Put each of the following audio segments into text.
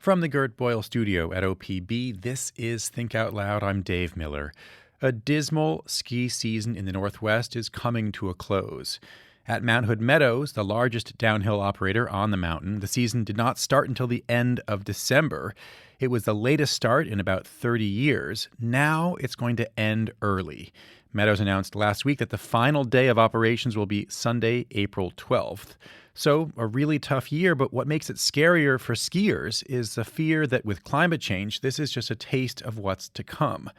From the Gert Boyle studio at OPB, this is Think Out Loud. I'm Dave Miller. A dismal ski season in the Northwest is coming to a close. At Mount Hood Meadows, the largest downhill operator on the mountain, the season did not start until the end of December. It was the latest start in about 30 years. Now it's going to end early. Meadows announced last week that the final day of operations will be Sunday, April 12th. So, a really tough year, but what makes it scarier for skiers is the fear that with climate change, this is just a taste of what's to come.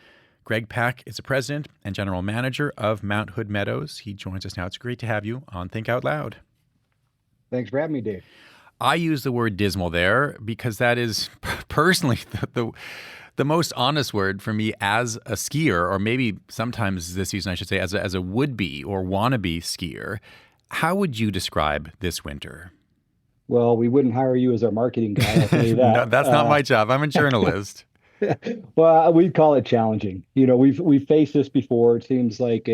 Greg Pack is the president and general manager of Mount Hood Meadows. He joins us now. It's great to have you on Think Out Loud. Thanks for having me, Dave. I use the word dismal there because that is personally the most honest word for me as a skier, or maybe sometimes this season I should say as a would-be or wannabe skier. How would you describe this winter? Well, we wouldn't hire you as our marketing guy, I'll tell you that. No, that's not my job. I'm a journalist. Well, we'd call it challenging. We've faced this before. It seems like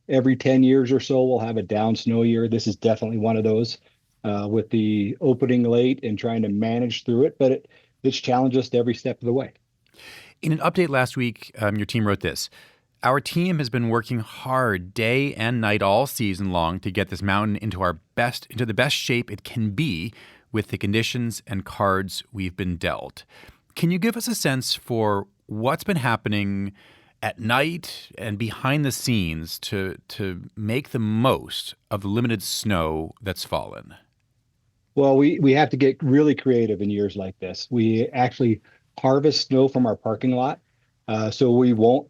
every 10 years or so we'll have a down snow year. This is definitely one of those with the opening late and trying to manage through it, but it's challenged us every step of the way. In an update last week, your team wrote this. Our team has been working hard day and night all season long to get this mountain into the best shape it can be with the conditions and cards we've been dealt. Can you give us a sense for what's been happening at night and behind the scenes to make the most of the limited snow that's fallen? Well, we have to get really creative in years like this. We actually harvest snow from our parking lot. So we won't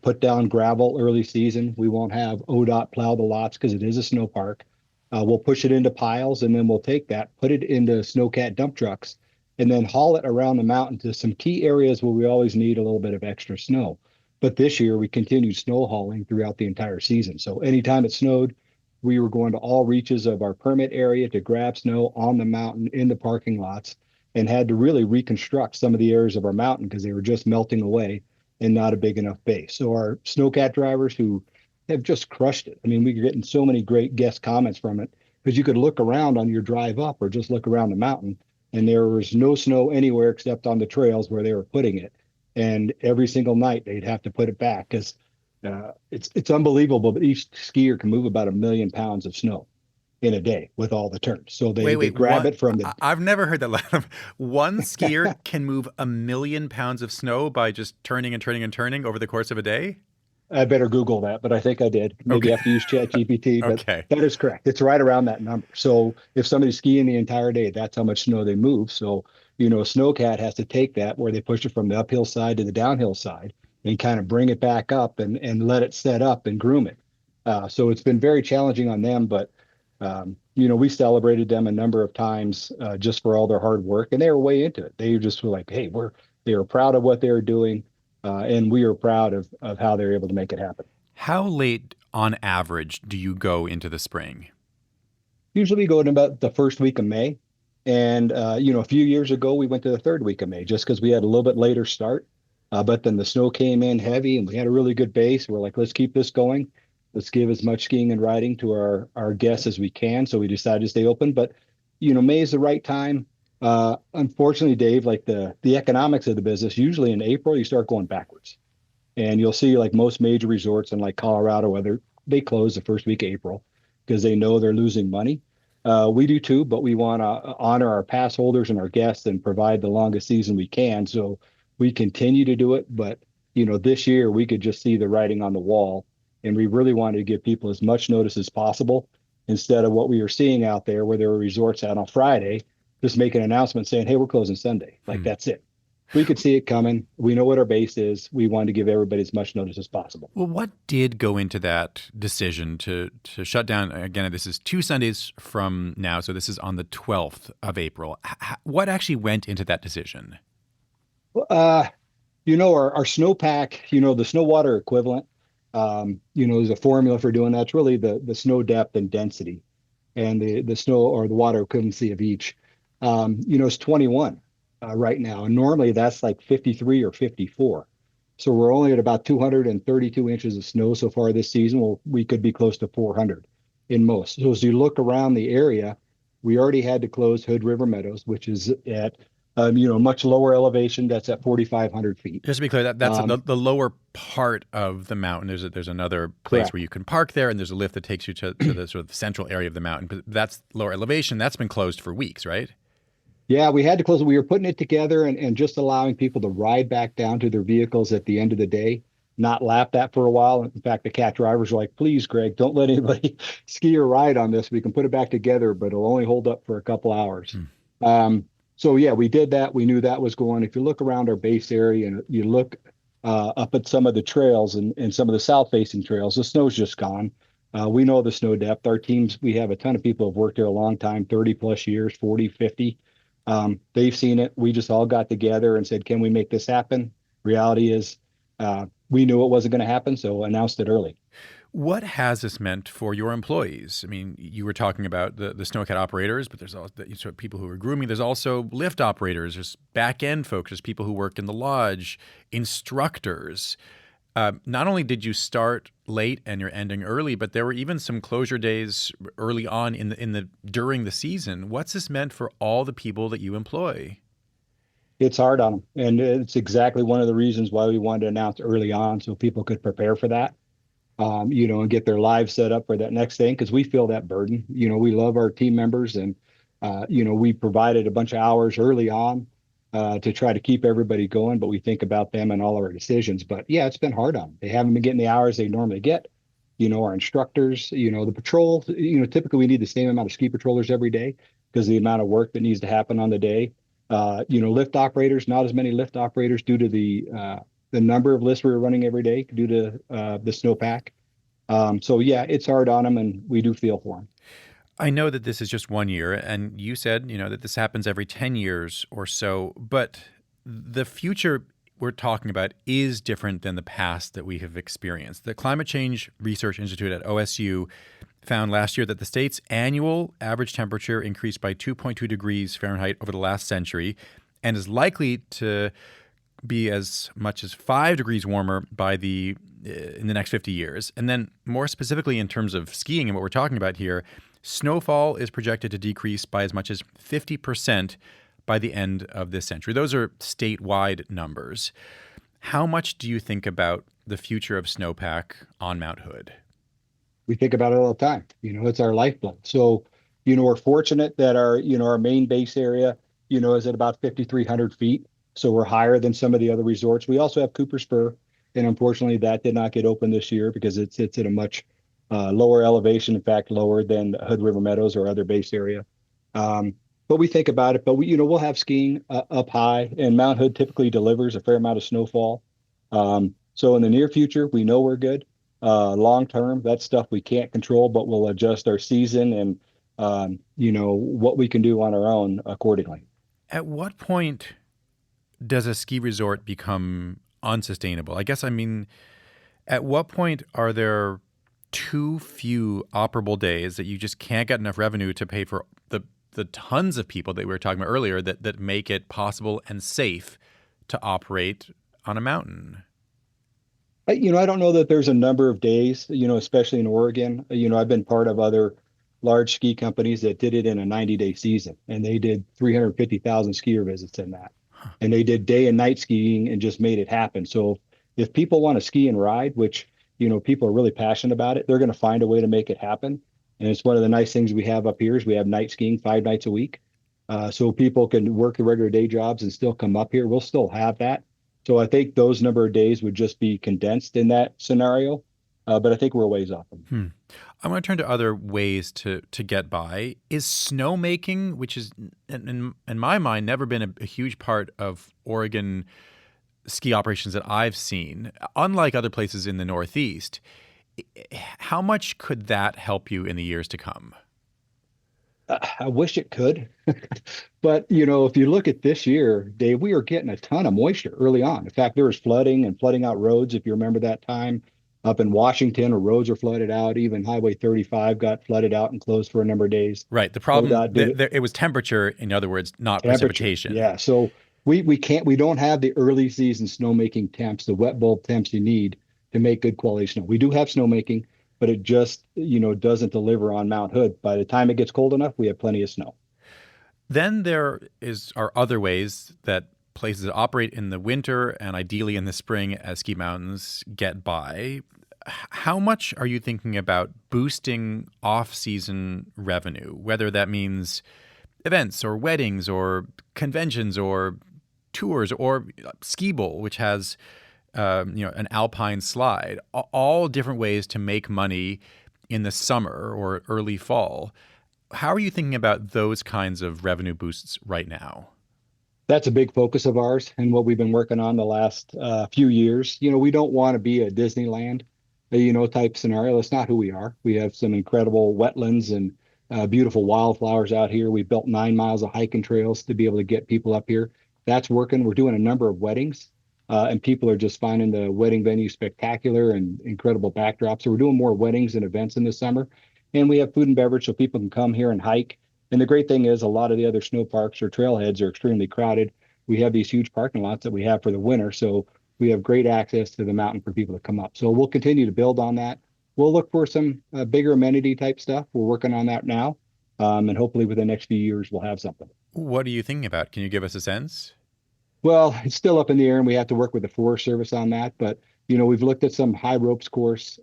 put down gravel early season. We won't have ODOT plow the lots because it is a snow park. We'll push it into piles, and then we'll take that, put it into snowcat dump trucks, and then haul it around the mountain to some key areas where we always need a little bit of extra snow. But this year we continued snow hauling throughout the entire season. So anytime it snowed, we were going to all reaches of our permit area to grab snow on the mountain in the parking lots, and had to really reconstruct some of the areas of our mountain because they were just melting away and not a big enough base. So our snowcat drivers who have just crushed it. I mean, we're getting so many great guest comments from it because you could look around on your drive up or just look around the mountain and there was no snow anywhere except on the trails where they were putting it. And every single night they'd have to put it back because it's unbelievable, but each skier can move about 1 million pounds of snow in a day with all the turns. So they grab it from the... I've never heard that. One skier can move 1 million pounds of snow by just turning and turning and turning over the course of a day? I better Google that, but I think I did. Maybe I have to use ChatGPT, but okay. That is correct. It's right around that number. So if somebody's skiing the entire day, that's how much snow they move. So, a snowcat has to take that where they push it from the uphill side to the downhill side and kind of bring it back up and let it set up and groom it. So it's been very challenging on them, but we celebrated them a number of times just for all their hard work, and they were way into it. They just were like, hey, they were proud of what they were doing, and we are proud of how they were able to make it happen. How late on average do you go into the spring? Usually we go in about the first week of May. And, a few years ago, we went to the third week of May just because we had a little bit later start. But then the snow came in heavy and we had a really good base. We're like, let's keep this going. Let's give as much skiing and riding to our guests as we can. So we decided to stay open. But, May is the right time. Unfortunately, Dave, like the economics of the business, usually in April, you start going backwards. And you'll see like most major resorts in like Colorado, whether they close the first week of April because they know they're losing money. We do too, but we want to honor our pass holders and our guests and provide the longest season we can. So we continue to do it. But, this year we could just see the writing on the wall. And we really wanted to give people as much notice as possible instead of what we were seeing out there where there were resorts out on Friday, just make an announcement saying, hey, we're closing Sunday. Like, that's it. We could see it coming. We know what our base is. We wanted to give everybody as much notice as possible. Well, what did go into that decision to shut down? Again, this is 2 Sundays from now, so this is on the 12th of April. What actually went into that decision? Our snowpack, the snow water equivalent, there's a formula for doing that. It's really the snow depth and density and the snow or the water equivalency of each. It's 21. Right now. And normally that's like 53 or 54. So we're only at about 232 inches of snow so far this season. Well, we could be close to 400 in most. So as you look around the area, we already had to close Hood River Meadows, which is at much lower elevation. That's at 4,500 feet. Just to be clear, that's Um, the lower part of the mountain. There's another place where correct. you can park there, and there's a lift that takes you to the sort of central area of the mountain. But that's lower elevation. That's been closed for weeks, right? Yeah, we had to close it. We were putting it together and just allowing people to ride back down to their vehicles at the end of the day, not lap that for a while. In fact, the cat drivers were like, please, Greg, don't let anybody ski or ride on this. We can put it back together, but it'll only hold up for a couple hours. Hmm. So yeah, we did that. We knew that was going. If you look around our base area and you look up at some of the trails and some of the south facing trails, the snow's just gone. We know the snow depth. Our teams, we have a ton of people who have worked there a long time, 30 plus years, 40, 50. They've seen it. We just all got together and said, can we make this happen? Reality is, we knew it wasn't going to happen, so announced it early. What has this meant for your employees? I mean, you were talking about the snowcat operators, but there's also sort of people who are grooming. There's also lift operators, there's back end folks, there's people who work in the lodge, instructors. Not only did you start late and you're ending early, but there were even some closure days early on in the during the season. What's this meant for all the people that you employ? It's hard on them, and it's exactly one of the reasons why we wanted to announce early on so people could prepare for that. And get their lives set up for that next thing because we feel that burden. We love our team members and, we provided a bunch of hours early on to try to keep everybody going, but we think about them and all of our decisions. But yeah, it's been hard on them. They haven't been getting the hours they normally get. Our instructors, the patrol, typically we need the same amount of ski patrollers every day because of the amount of work that needs to happen on the day. Lift operators, not as many lift operators due to the number of lifts we were running every day due to the snowpack. So yeah, it's hard on them, and we do feel for them. I know that this is just 1 year, and you said, that this happens every 10 years or so, but the future we're talking about is different than the past that we have experienced. The Climate Change Research Institute at OSU found last year that the state's annual average temperature increased by 2.2 degrees Fahrenheit over the last century and is likely to be as much as 5 degrees warmer in the next 50 years. And then more specifically in terms of skiing and what we're talking about here, snowfall is projected to decrease by as much as 50% by the end of this century. Those are statewide numbers. How much do you think about the future of snowpack on Mount Hood? We think about it all the time. It's our lifeblood. So, we're fortunate that our main base area, is at about 5,300 feet. So we're higher than some of the other resorts. We also have Cooper Spur, and unfortunately that did not get open this year because it sits at a much lower elevation, in fact, lower than Hood River Meadows or other base area. But we think about it, but we'll have skiing up high, and Mount Hood typically delivers a fair amount of snowfall. So in the near future, we know we're good. Long term, that's stuff we can't control, but we'll adjust our season and, what we can do on our own accordingly. At what point does a ski resort become unsustainable? At what point are there too few operable days that you just can't get enough revenue to pay for the tons of people that we were talking about earlier that make it possible and safe to operate on a mountain? I don't know that there's a number of days, especially in Oregon. I've been part of other large ski companies that did it in a 90-day season, and they did 350,000 skier visits in that. And they did day and night skiing and just made it happen. So if people want to ski and ride, which, people are really passionate about it, they're going to find a way to make it happen. And it's one of the nice things we have up here is we have night skiing 5 nights a week. So people can work their regular day jobs and still come up here. We'll still have that. So I think those number of days would just be condensed in that scenario. But I think we're a ways off them. I want to turn to other ways to get by. Is snowmaking, which is, in my mind, never been a huge part of Oregon ski operations that I've seen, unlike other places in the Northeast, how much could that help you in the years to come? I wish it could. But, if you look at this year, Dave, we are getting a ton of moisture early on. In fact, there was flooding and flooding out roads, if you remember that time. Up in Washington, where roads are flooded out. Even Highway 35 got flooded out and closed for a number of days. Right. The problem, it was temperature, in other words, not precipitation. Yeah. So we don't have the early season snowmaking temps, the wet bulb temps you need to make good quality snow. We do have snowmaking, but it just, doesn't deliver on Mount Hood. By the time it gets cold enough, we have plenty of snow. Then are other ways that places that operate in the winter and ideally in the spring as ski mountains get by. How much are you thinking about boosting off-season revenue, whether that means events or weddings or conventions or tours or Ski Bowl, which has an alpine slide, all different ways to make money in the summer or early fall. How are you thinking about those kinds of revenue boosts right now? That's a big focus of ours and what we've been working on the last few years. We don't want to be a Disneyland, type scenario. That's not who we are. We have some incredible wetlands and beautiful wildflowers out here. We built 9 miles of hiking trails to be able to get people up here. That's working. We're doing a number of weddings, and people are just finding the wedding venue spectacular and incredible backdrops. So we're doing more weddings and events in the summer, and we have food and beverage so people can come here and hike. And the great thing is a lot of the other snow parks or trailheads are extremely crowded. We have these huge parking lots that we have for the winter. So we have great access to the mountain for people to come up. So we'll continue to build on that. We'll look for some bigger amenity type stuff. We're working on that now. And hopefully within the next few years, we'll have something. What are you thinking about? Can you give us a sense? Well, it's still up in the air and we have to work with the Forest Service on that. But, we've looked at some high ropes course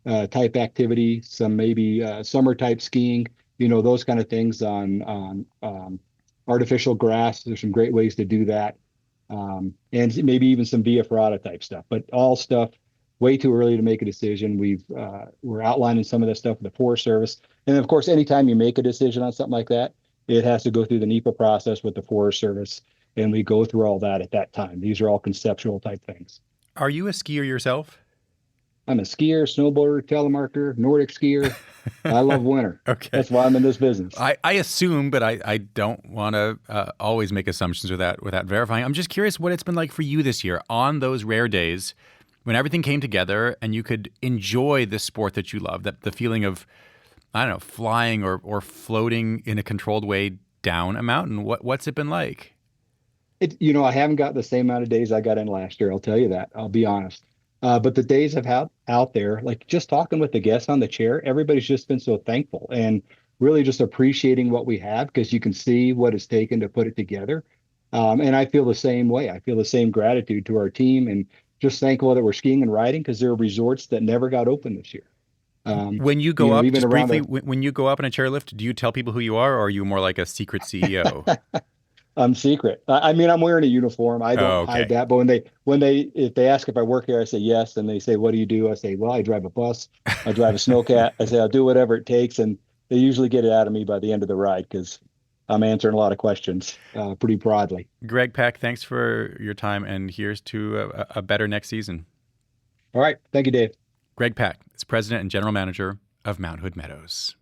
type activity, some maybe summer type skiing, those kind of things on artificial grass. There's some great ways to do that. And maybe even some via ferrata type stuff, but all stuff way too early to make a decision. We're outlining some of that stuff with the Forest Service. And of course, anytime you make a decision on something like that, it has to go through the NEPA process with the Forest Service. And we go through all that at that time. These are all conceptual type things. Are you a skier yourself? I'm a skier, snowboarder, telemarketer, Nordic skier. I love winter. Okay. That's why I'm in this business. I assume, but I don't want to always make assumptions without verifying. I'm just curious what it's been like for you this year on those rare days when everything came together and you could enjoy the sport that you love, that the feeling of, I don't know, flying or floating in a controlled way down a mountain. What's it been like? I haven't got the same amount of days I got in last year. I'll tell you that. I'll be honest. But the days I've had out there, like just talking with the guests on the chair, everybody's just been so thankful and really just appreciating what we have because you can see what it's taken to put it together. And I feel the same way. I feel the same gratitude to our team and just thankful that we're skiing and riding because there are resorts that never got open this year. When you go up, even just around briefly, when you go up in a chairlift, do you tell people who you are, or are you more like a secret CEO? I'm secret. I mean, I'm wearing a uniform. I Oh, don't okay. hide that. But if they ask if I work here, I say yes. And they say, "What do you do?" I say, "Well, I drive a bus. I drive a snowcat." I say, "I'll do whatever it takes." And they usually get it out of me by the end of the ride because I'm answering a lot of questions pretty broadly. Greg Peck, thanks for your time, and here's to a better next season. All right. Thank you, Dave. Greg Peck is president and general manager of Mount Hood Meadows.